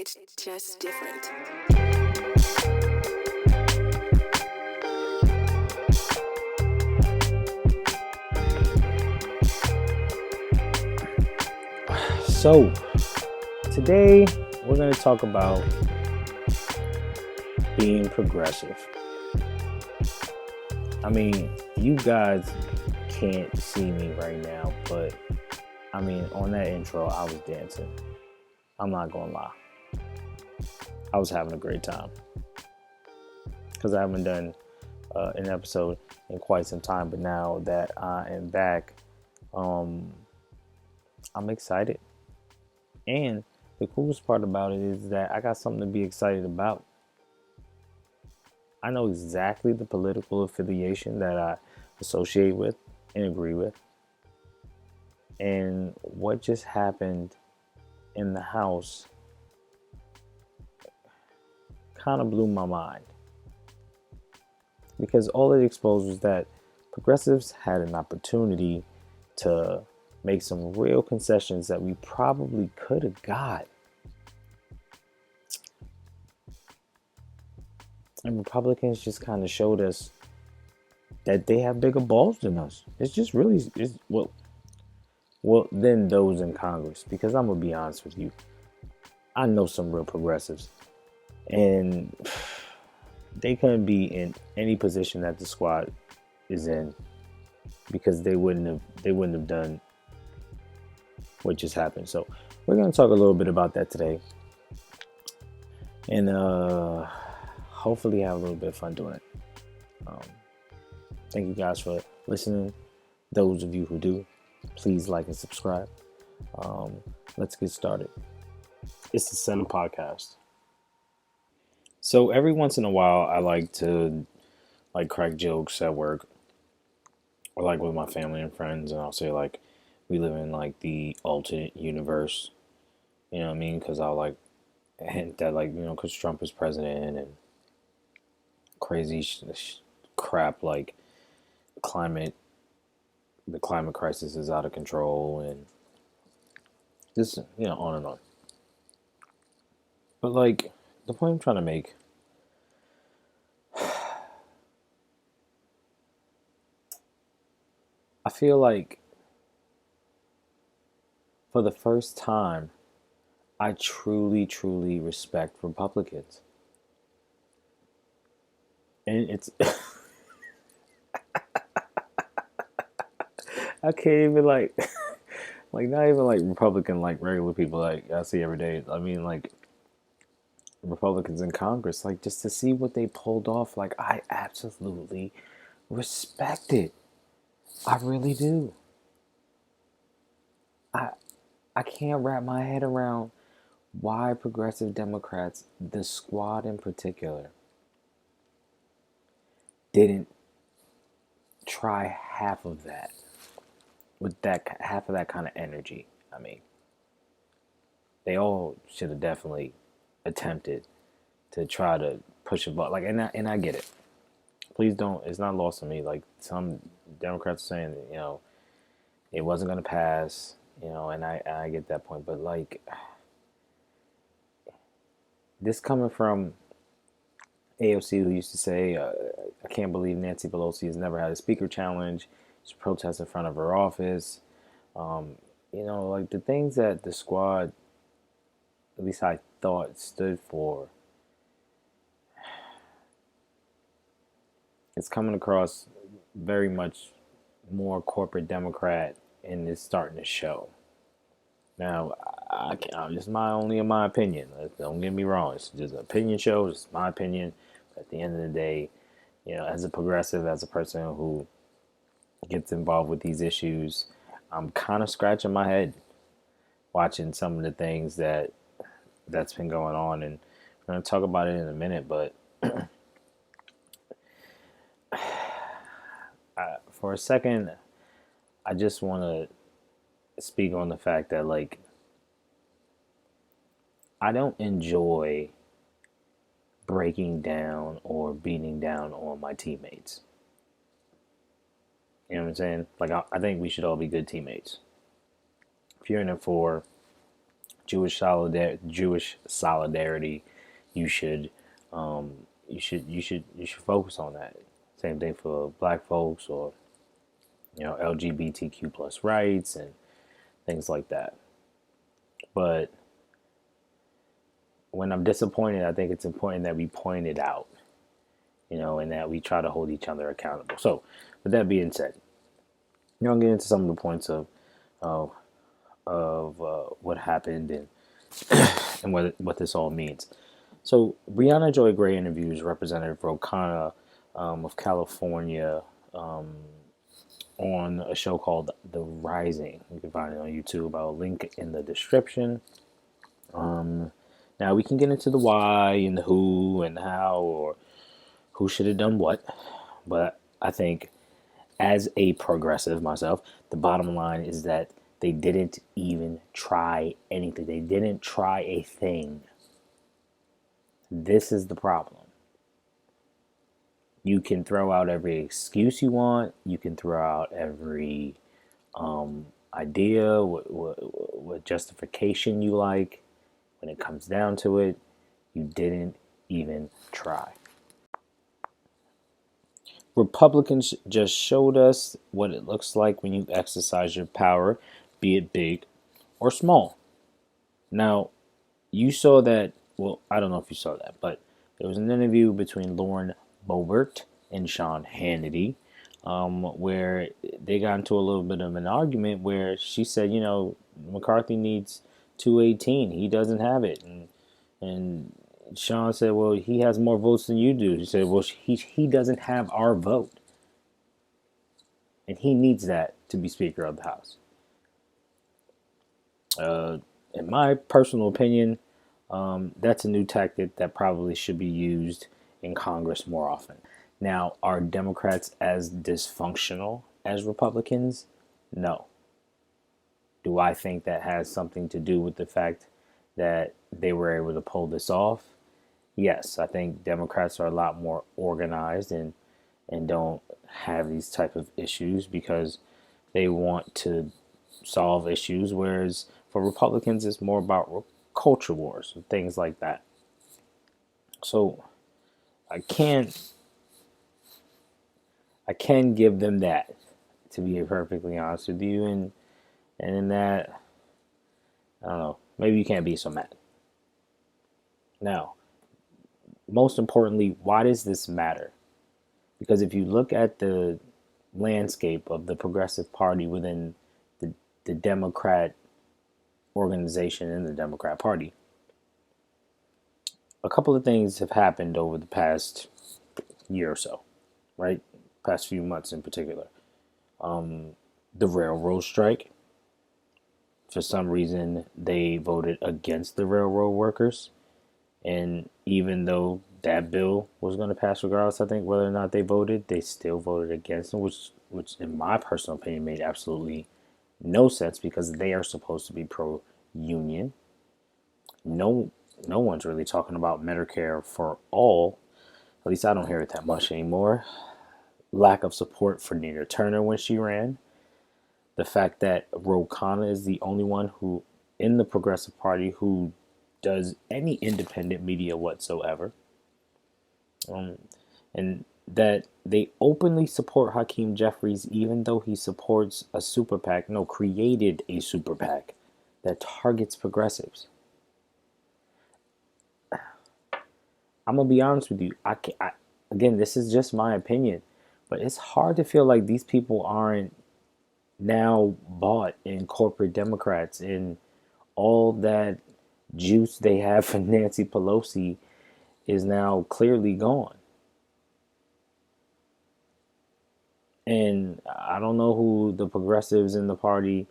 It's just different. So, today we're going to talk about being progressive. I mean, you guys can't see me right now, but I mean, on that intro, I was dancing. I'm not going to lie. I was having a great time because I haven't done an episode in quite some time, but now that I am back, I'm excited. And the coolest part about it is that I got something to be excited about. I know exactly the political affiliation that I associate with and agree with. And what just happened in the House kind of blew my mind. Because all it exposed was that progressives had an opportunity to make some real concessions that we probably could have got. And Republicans just kind of showed us that they have bigger balls than us. It's just really, well, than those in Congress. Because I'm going to be honest with you, I know some real progressives. And they couldn't be in any position that the squad is in because they wouldn't have done what just happened. So we're going to talk a little bit about that today. And hopefully have a little bit of fun doing it. Thank you guys for listening. Those of you who do, please like and subscribe. Let's get started. It's the Center Podcast. So every once in a while, I like to crack jokes at work or with my family and friends, and I'll say we live in the alternate universe. You know what I mean? Because I'll hint that because Trump is president and crazy crap the climate crisis is out of control and just on and on. But the point I'm trying to make, I feel like for the first time I truly respect Republicans. And it's I can't even not even Republican regular people I see every day. I mean Republicans in Congress, just to see what they pulled off, I absolutely respect it. I really do. I can't wrap my head around why progressive Democrats, the squad in particular, didn't try half of that with half of that kind of energy. I mean, they all should have definitely attempted to try to push a button. And I get it. Please don't. It's not lost on me. Some Democrats are saying, it wasn't going to pass. And I get that point. But this coming from AOC, who used to say, I can't believe Nancy Pelosi has never had a speaker challenge. She's protest in front of her office. The things that the squad, at least I thought, stood for, it's coming across very much more corporate Democrat, and it's starting to show. Now, it's only in my opinion. Don't get me wrong. It's just an opinion show. It's my opinion. But at the end of the day, as a progressive, as a person who gets involved with these issues, I'm kind of scratching my head watching some of the things that's been going on. And we're going to talk about it in a minute. But for a second, I just want to speak on the fact that I don't enjoy breaking down or beating down on my teammates. You know what I'm saying? I think we should all be good teammates. If you're in it for Jewish solidarity, you should you should focus on that. Same thing for black folks, or LGBTQ plus rights and things like that. But when I'm disappointed, I think it's important that we point it out, and that we try to hold each other accountable. So, with that being said, I'll get into some of the points of what happened and what this all means. So, Brianna Joy Gray interviews Representative Ro Khanna of California on a show called The Rising. You can find it on YouTube. I'll link in the description. Now we can get into the why and the who and how, or who should have done what, but I think as a progressive myself, the bottom line is that they didn't even try anything. They didn't try a thing. This is the problem. You can throw out every excuse you want. You can throw out every idea, what justification you like. When it comes down to it, you didn't even try. Republicans just showed us what it looks like when you exercise your power, be it big or small. Now, you saw that, well, I don't know if you saw that, but there was an interview between Lauren Boebert and Sean Hannity, where they got into a little bit of an argument where she said, McCarthy needs 218. He doesn't have it. And Sean said, well, he has more votes than you do. He said, well, he doesn't have our vote. And he needs that to be Speaker of the House. In my personal opinion, that's a new tactic that probably should be used in Congress more often. Now, are Democrats as dysfunctional as Republicans? No. Do I think that has something to do with the fact that they were able to pull this off? Yes, I think Democrats are a lot more organized and don't have these type of issues because they want to solve issues, whereas for Republicans it's more about culture wars and things like that. So I can give them that, to be perfectly honest with you, and in that, I don't know, maybe you can't be so mad. Now, most importantly, why does this matter? Because if you look at the landscape of the Progressive Party within the Democrat organization and the Democrat Party, a couple of things have happened over the past year or so, right? Past few months in particular. The railroad strike. For some reason, they voted against the railroad workers. And even though that bill was going to pass regardless, I think, whether or not they voted, they still voted against it, which in my personal opinion made absolutely no sense because they are supposed to be pro-union. No one's really talking about Medicare for all. At least I don't hear it that much anymore. Lack of support for Nina Turner when she ran. The fact that Ro Khanna is the only one who, in the Progressive Party, who does any independent media whatsoever. And that they openly support Hakeem Jeffries, even though he supports a super PAC, created a super PAC that targets progressives. I'm going to be honest with you. Again, this is just my opinion, but it's hard to feel like these people aren't now bought in corporate Democrats, and all that juice they have for Nancy Pelosi is now clearly gone. And I don't know who the progressives in the party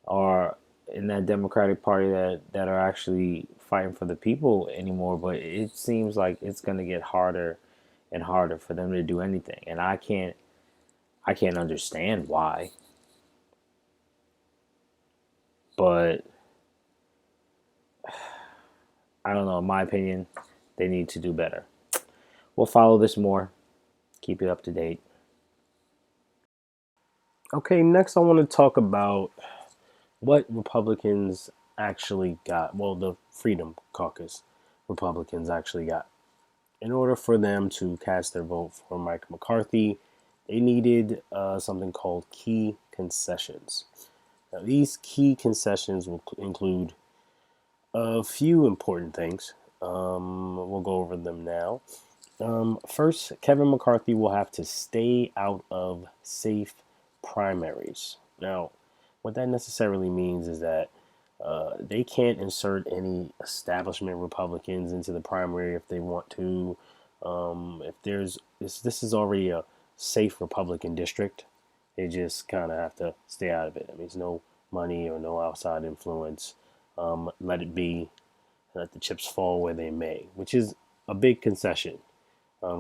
are, in that Democratic Party, that are actually fighting for the people anymore, but it seems like it's going to get harder and harder for them to do anything. And I can't understand why. But I don't know, in my opinion, they need to do better. We'll follow this more. Keep it up to date. Okay, next I want to talk about what Republicans actually got, well, the Freedom Caucus Republicans actually got. In order for them to cast their vote for Mike McCarthy, they needed something called key concessions. Now, these key concessions will include a few important things. We'll go over them now. First, Kevin McCarthy will have to stay out of safe primaries. Now, what that necessarily means is that they can't insert any establishment Republicans into the primary if they want to. If there's this is already a safe Republican district, they just kind of have to stay out of it. That means no money or no outside influence. Let it be. Let the chips fall where they may, which is a big concession,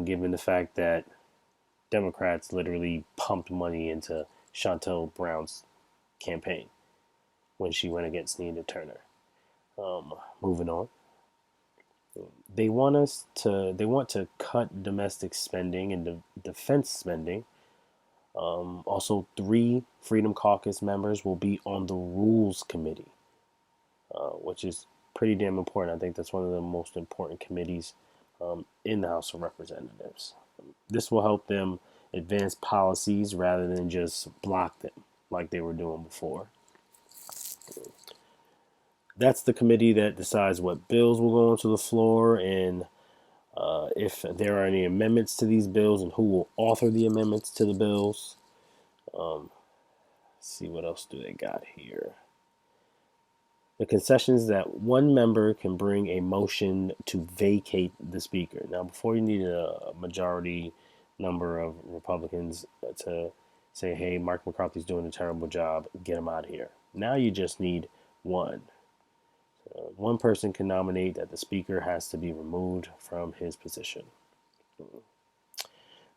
given the fact that Democrats literally pumped money into Chantel Brown's campaign when she went against Nina Turner. Moving on, they want to cut domestic spending and defense spending. Also, 3 Freedom Caucus members will be on the Rules Committee, which is pretty damn important. I think that's one of the most important committees in the House of Representatives. This will help them advance policies rather than just block them like they were doing before. That's the committee that decides what bills will go onto the floor and if there are any amendments to these bills and who will author the amendments to the bills. Let's see, what else do they got here? The concessions that one member can bring a motion to vacate the speaker. Now, before you needed a majority number of Republicans to say, hey, Mark McCarthy's doing a terrible job, get him out of here. Now you just need one. One person can nominate that the speaker has to be removed from his position.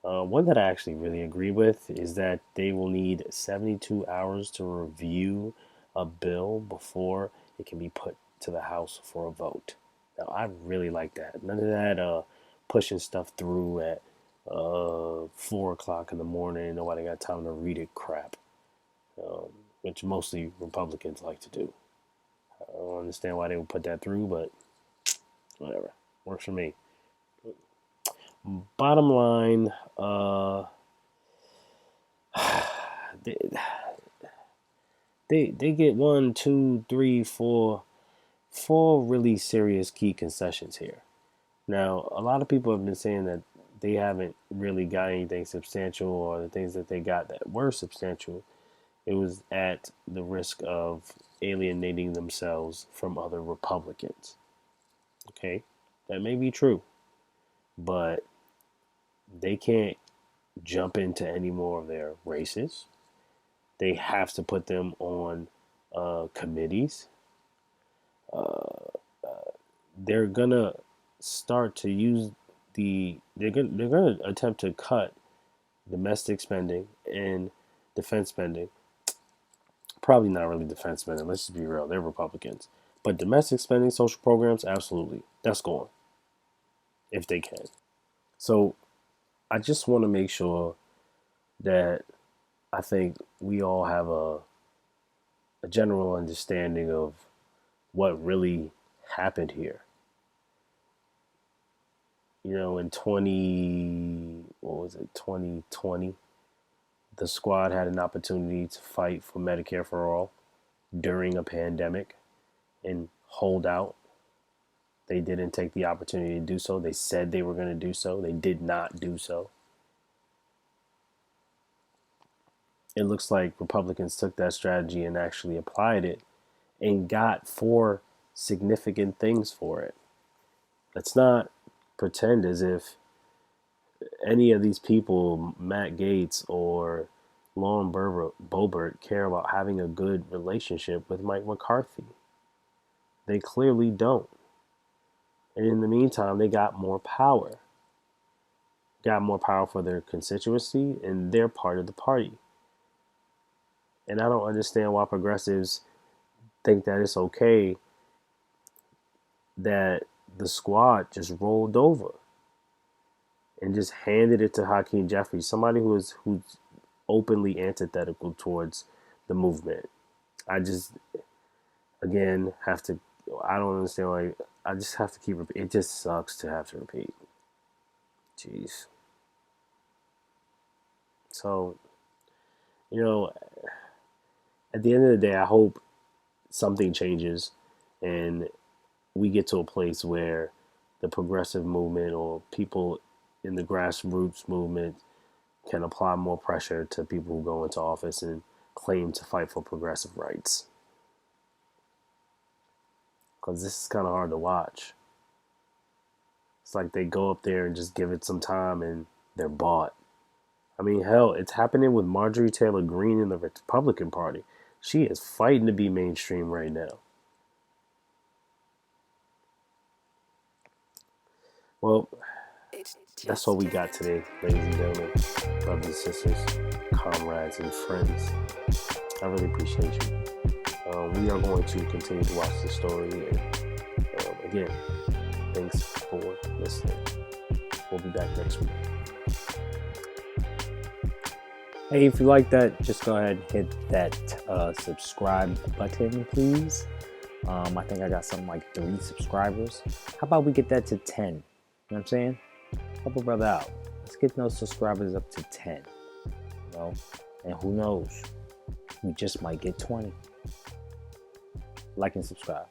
One that I actually really agree with is that they will need 72 hours to review a bill before it can be put to the House for a vote. Now, I really like that. None of that pushing stuff through at 4 o'clock in the morning. Nobody got time to read it crap, which mostly Republicans like to do. I don't understand why they would put that through, but whatever. Works for me. Bottom line, they, they get 1, 2, 3, 4 really serious key concessions here. Now, a lot of people have been saying that they haven't really got anything substantial, or the things that they got that were substantial, it was at the risk of alienating themselves from other Republicans. Okay, that may be true, but they can't jump into any more of their races. They have to put them on committees. They're gonna start to use they're gonna attempt to cut domestic spending and defense spending. Probably not really defense spending. Let's just be real. They're Republicans, but domestic spending, social programs, absolutely, that's going if they can. So I just want to make sure that I think we all have a general understanding of what really happened here. You know, in 2020, the squad had an opportunity to fight for Medicare for all during a pandemic and hold out. They didn't take the opportunity to do so. They said they were going to do so. They did not do so. It looks like Republicans took that strategy and actually applied it and got 4 significant things for it. Let's not pretend as if any of these people, Matt Gaetz or Lauren Boebert, care about having a good relationship with Mike McCarthy. They clearly don't. And in the meantime, they got more power. Got more power for their constituency, and they're part of the party. And I don't understand why progressives think that it's okay that the squad just rolled over and just handed it to Hakeem Jeffries, somebody who's openly antithetical towards the movement. again, have to. I don't understand. Like, I just have to keep repeat. It just sucks to have to repeat. Jeez. So, you know, at the end of the day, I hope something changes and we get to a place where the progressive movement or people in the grassroots movement can apply more pressure to people who go into office and claim to fight for progressive rights. Because this is kind of hard to watch. It's like they go up there and just give it some time and they're bought. I mean, hell, it's happening with Marjorie Taylor Greene in the Republican Party. She is fighting to be mainstream right now. Well, that's all we got today, ladies and gentlemen, brothers and sisters, comrades and friends. I really appreciate you. We are going to continue to watch the story. And again, thanks for listening. We'll be back next week. Hey, if you like that, just go ahead and hit that subscribe button, please. I think I got something like 3 subscribers. How about we get that to 10? You know what I'm saying? Help a brother out. Let's get those subscribers up to 10. You know? And who knows? We just might get 20. Like and subscribe.